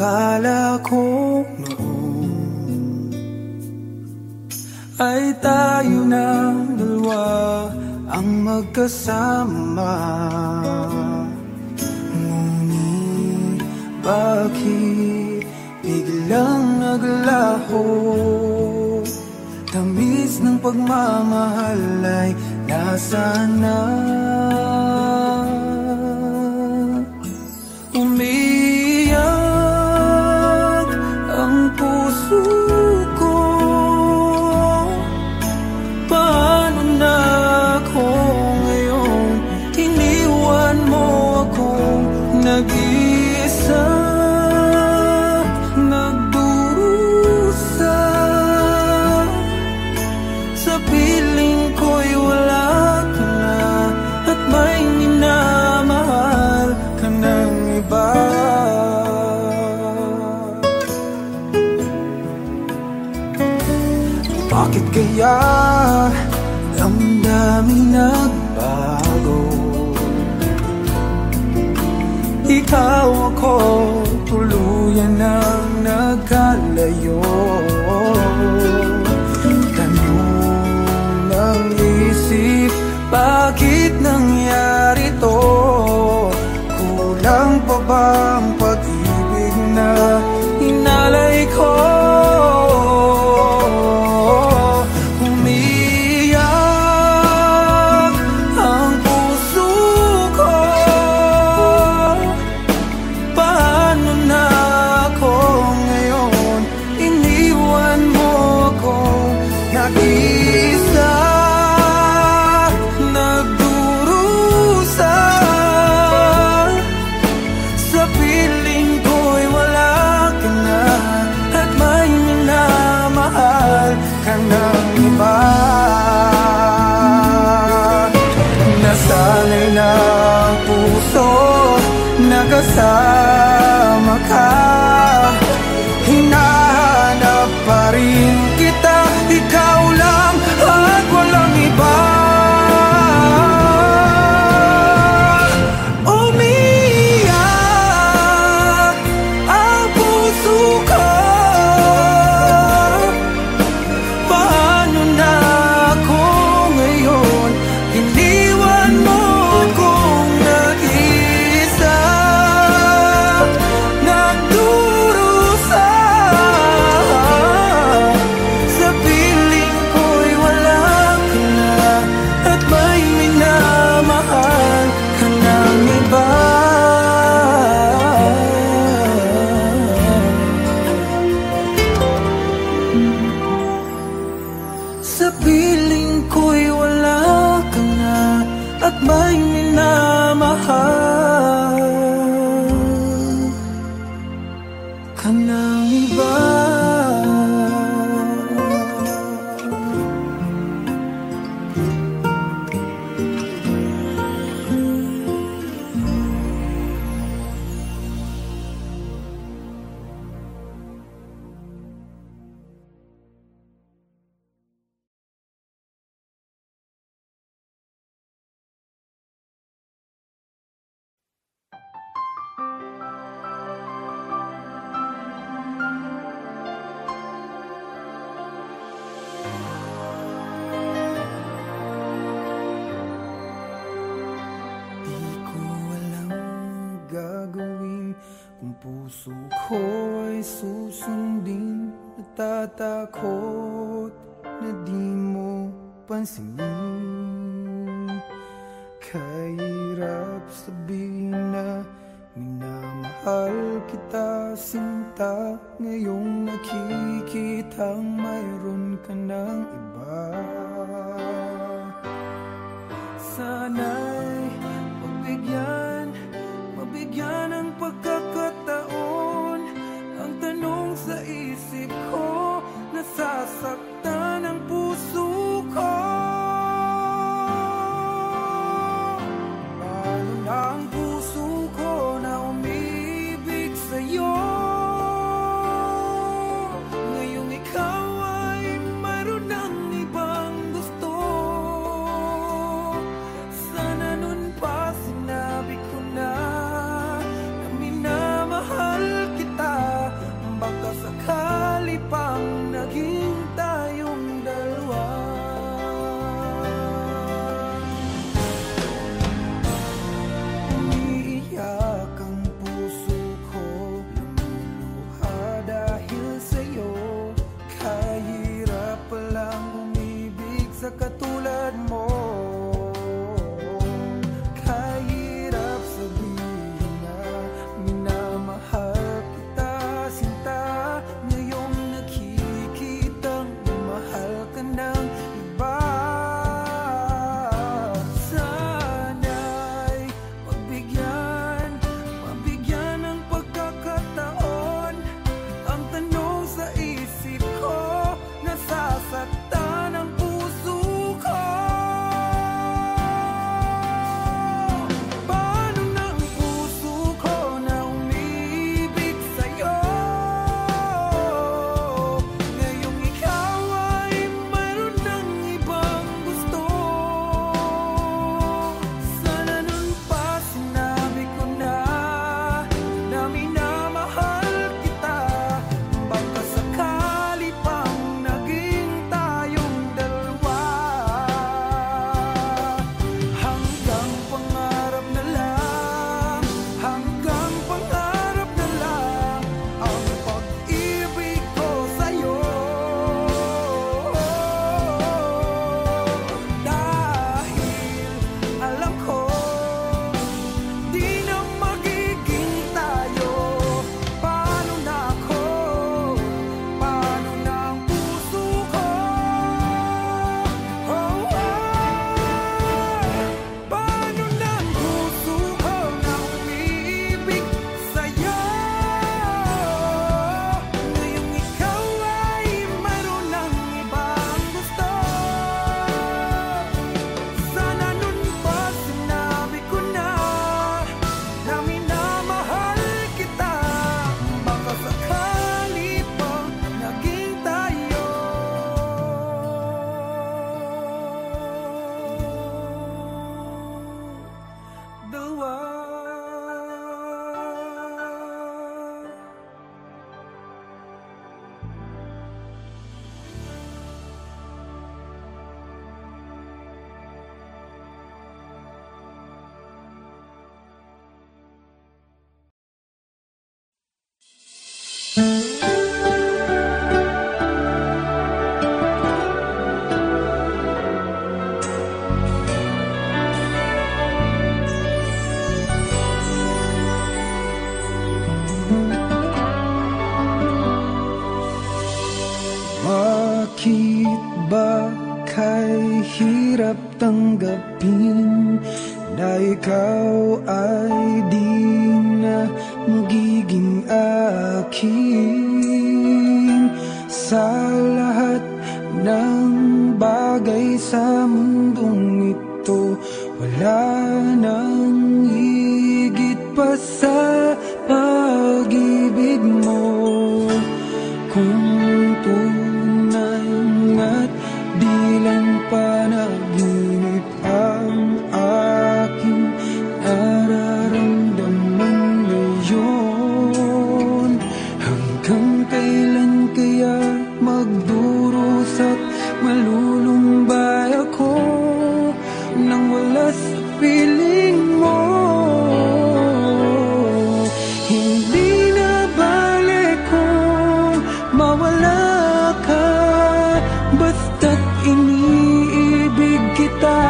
Akala ko noon ay tayo ng dalawa ang magkasama. Ngunit bakit biglang naglaho? Tamis ng pagmamahal ay nasaan na? Umiyak ang puso ko. Paano na ako ngayon? Iniwan mo akong nag-iisa, nagdurusa. Sa piling ko'y wala ka na at may minamahal ka ng iba. Bakit kaya damdamin nagbago? Ikaw ako tuluyan ng nagkalayo. Tanong ng isip, bakit nangyari to? Kulang pa ba ang pag-ibig na inalay ko? Umiyak ang puso ko. Paano na ako ngayon? Iniwan mo ako nag-isa, nagdurusa. Sa piling ko'y wala ka na at may minamahal ka ng iba. Nasanay na ang puso, nakasama ka. Hinahanap pa rin kita, ikaw lang at walang iba. Umiyak ang puso ko. Paano na ako ngayon? Iniwan mo akong nag-isa, nagdurusa. Sa piling ko'y wala ka na at may minamahal ka ng iba. Sa piling ko'y wala ka na at may minamahal ka ng iba. Di ko alam gagawin kung puso ko ay susundin. Natatakot na di mo pansinin. Kahirap sabihin na minamahal kita, sinta. Ngayong nakikitang mayroon ka ng iba. Sana'y mabigyan ng pagkakataon. Ang tanong sa isip ko, nasasaktan ang puso ko. Paano na ang puso ko na umibig sa'yo? Ngayong ikaw ay mayroon ng ibang gusto. Sana nun pa sinabi ko na minamahal kita. hirap tanggapin na ikaw ay di na magiging akin. Sa lahat ng bagay sa mundong ito, wala nang higit pa sa pag-ibig mo. Kung tunay nga't di lang panaginip ang aking nararamdaman ngayon, hanggang kailan kaya magdurusa at malulumbay ako nang wala sa piling mo? Hindi na balik kung mawala ka, basta't iniibig kita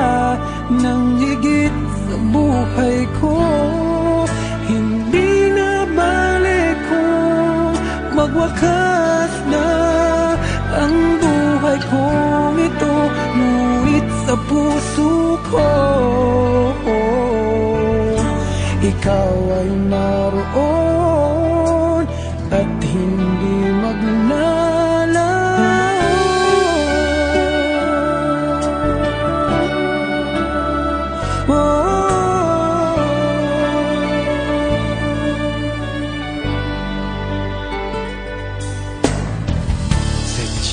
nang higit sa buhay ko. Hindi na balik kung magwakas na ang buhay kong ito, ngunit sa puso ko ikaw ay naroon at hindi maglalaho.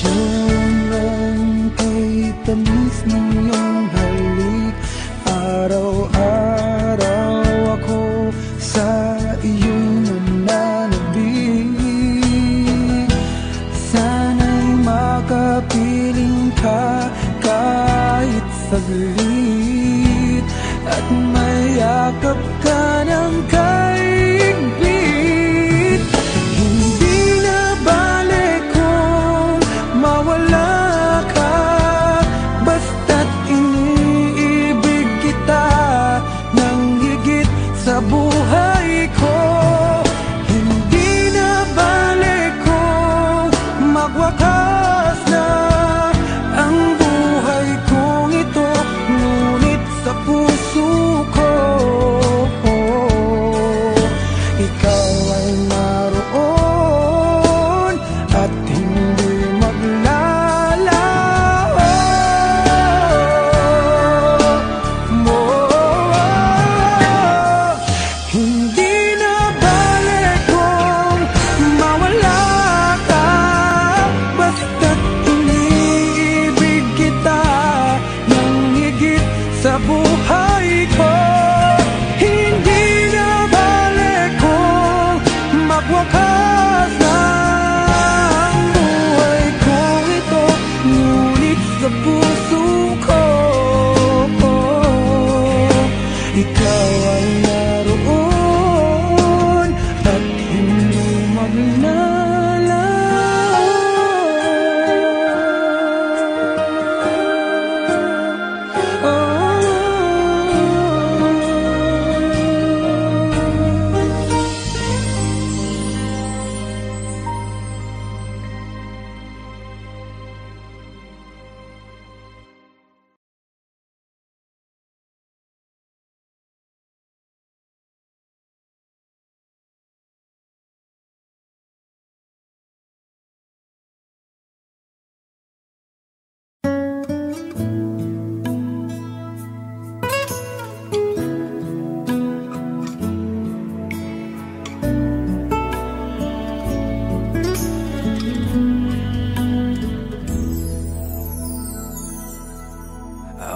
Sadyang kay tamis ng iyong halik, araw-araw ako sa iyong nananabik. Sana'y makapiling ka kahit saglit, at mayakap ka ng kaigpit. Hindi na balik kung mawala ka, basta't iniibig kita nang higit sa buhay ko. Hindi na balik kung magwakas na ang buhay kong ito, ngunit sa puso ko ikaw ay naroon at hindi maglalaho. Hindi na balik kung mawala ka, basta't iniibig kita nang higit sa buhay ko. Hindi na balik kung magwakas na ang buhay kong ito, ngunit sa puso ko ikaw ay naroon at hindi maglalaho.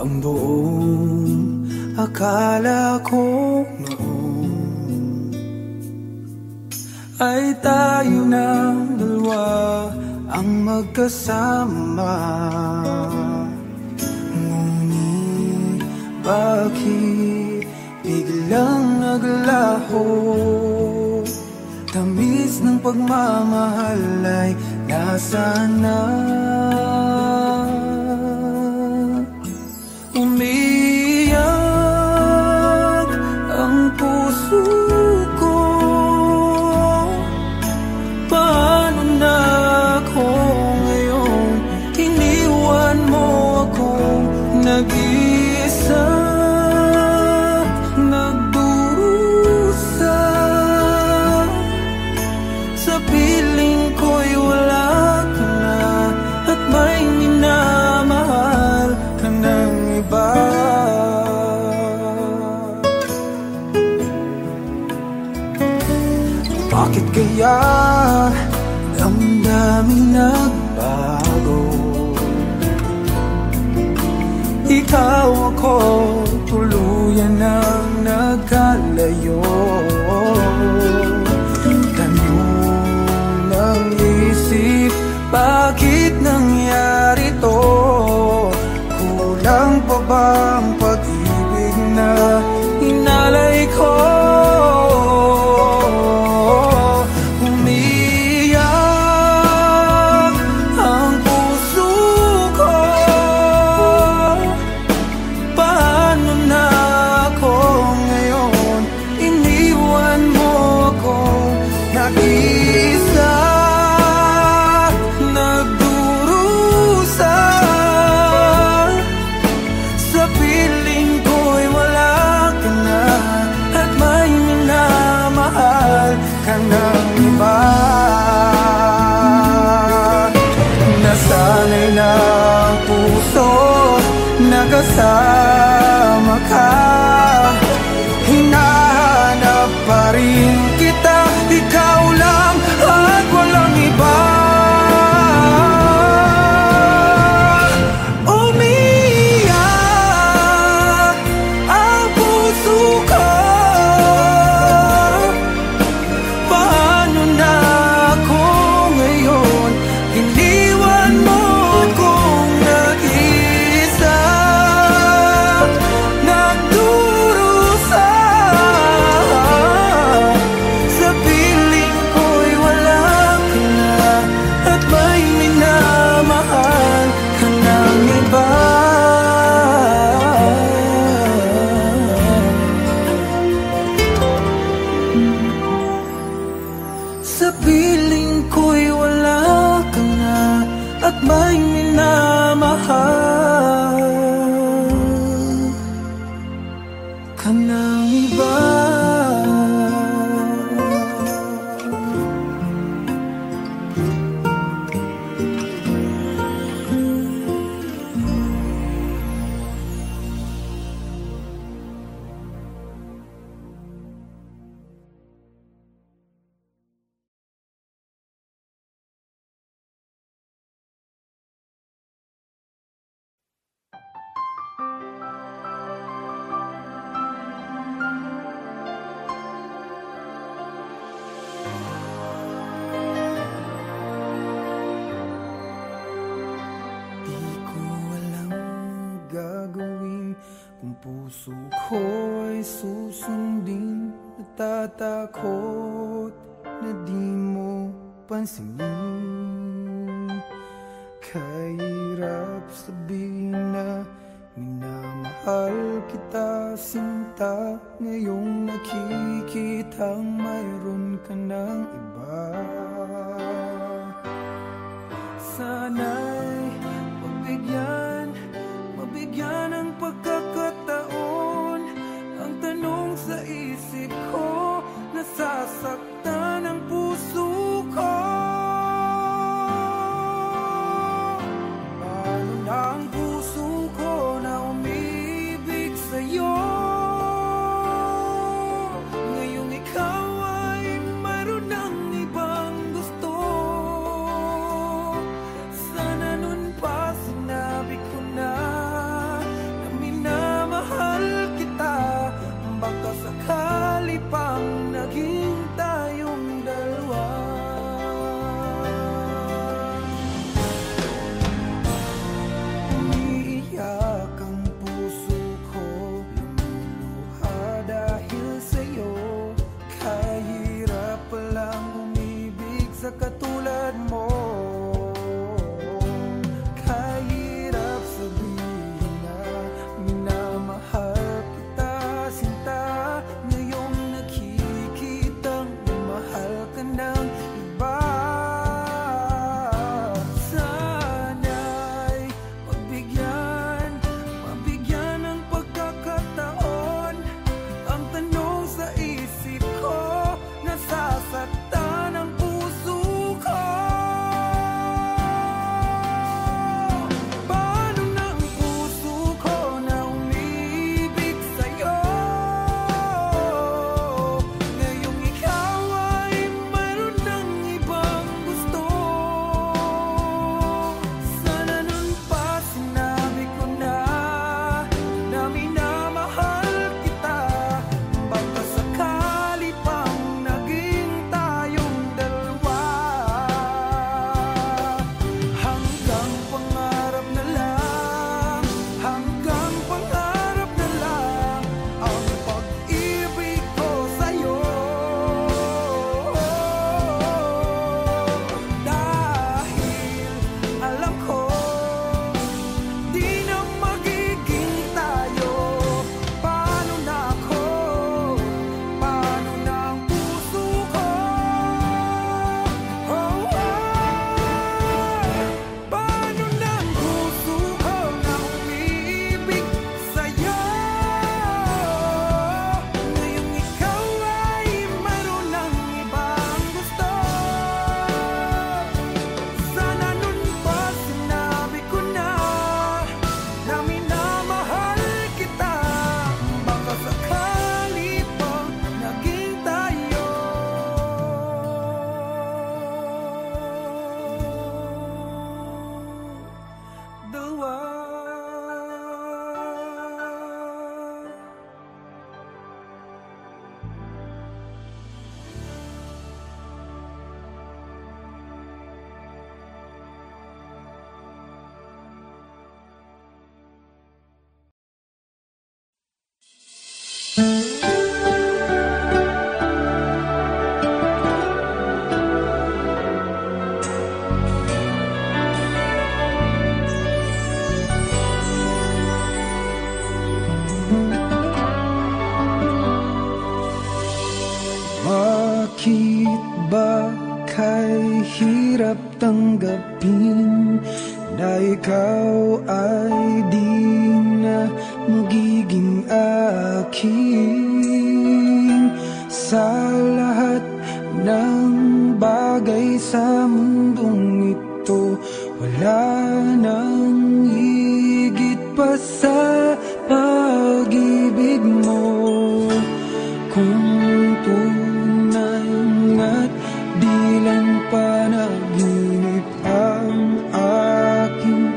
Ang buong akala ko noon ay tayo ng dalawa ang magkasama. Ngunit bakit biglang naglaho? Tamis ng pagmamahal ay nasaan na? Umiyak ang puso ko, paano na ako ngayon? Iniwan mo akong nag-iwan. daming nagbago. Ikaw ako, tuluyan ang nagkalayo. Tanong ng isip, bakit nangyari to? Kulang pa bang pag-ibig na inalay ko? Nasanay na ang puso, nakasama ka. Hinahanap pa rin kita, ikaw lang at walang iba. Umiyak ang puso ko. Paano na ako ngayon? Iniwan mo kong nag-isa, nagdurusa. Sa piling ko'y wala ka na, at may minamahal ka ng iba. Sa piling ko'y wala ka na, at may minamahal ka ng iba. Gagawin kung puso ko'y susundin. Natatakot na di mo pansinin. Kahirap sabihin na minamahal kita, sinta. Ngayong nakikitang mayroon ka ng iba. Sana'y mabigyan ng pagkakataon. Ang tanong sa isip ko, nasasaktan ang puso ko. Paano na ang puso ko na umibig sa'yo? Ngayong ikaw ay mayroon ng ibang gusto. Sana nun pa sinabi ko na baka sakali pang naging tayong dalawa. Umiiyak ang puso ko, lumuluha dahil sa'yo. Kahirap palang umibig sa katulad mo. Kahirap sabihin na minamahal ng iba. Sana'y mabigyan ng pagkakataon. Ang tanong sa isip ko, nasasaktan ang puso ko. Bakit ba kay hirap tanggapin na ikaw ay di na magiging akin? Sa lahat ng bagay sa mundong ito, wala nang higit pa sa pag-ibig mo. Kung tunay nga't di lang panaginip ang aking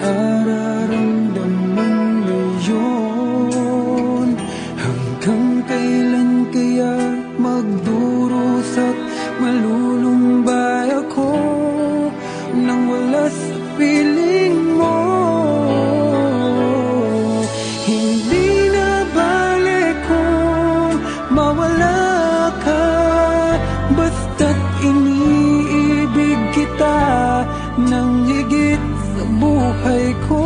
nararamdaman ngayon, hanggang kailan kaya magdurusa at malulumbay ako nang wala sa piling mo? Hindi na balik kung mawala ka, basta't iniibig kita nang higit sa buhay ko.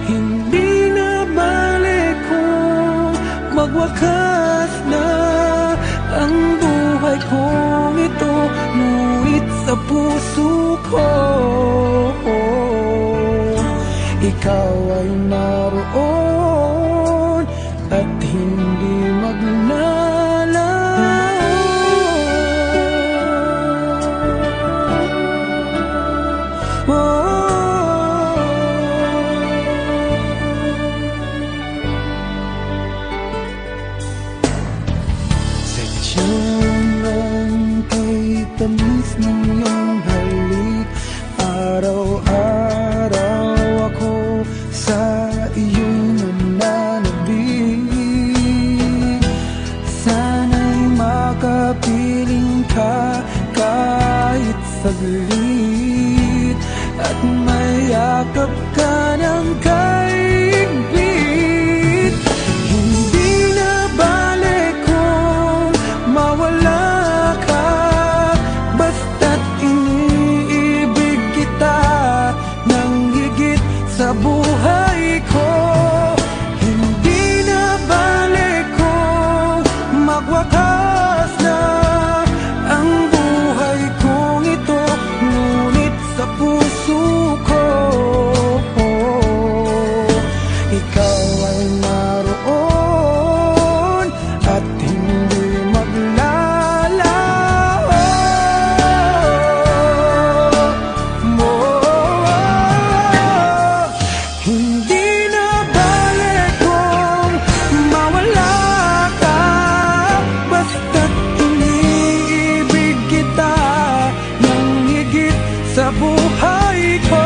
Hindi na balik kung magwakas na ang buhay kong ito, ngunit sa puso ko ikaw ay naroon at hindi magnalaw. Sadyanan kay tamis ng iyong halik, araw-araw ako sa iyong nananabik. Sana'y makapiling ka kahit saglit, at mayakap ka ng kaigpit. Hindi na balik kung mawala ka, basta't iniibig kita nang higit sa buhay ko. Hindi na balik kung magwakas na ang buhay kong ito, ngunit sa puso ko ikaw ay naroon at hindi maglalaho. Hindi na balik kung mawala ka, basta't iniibig kita nang higit sa buhay ko.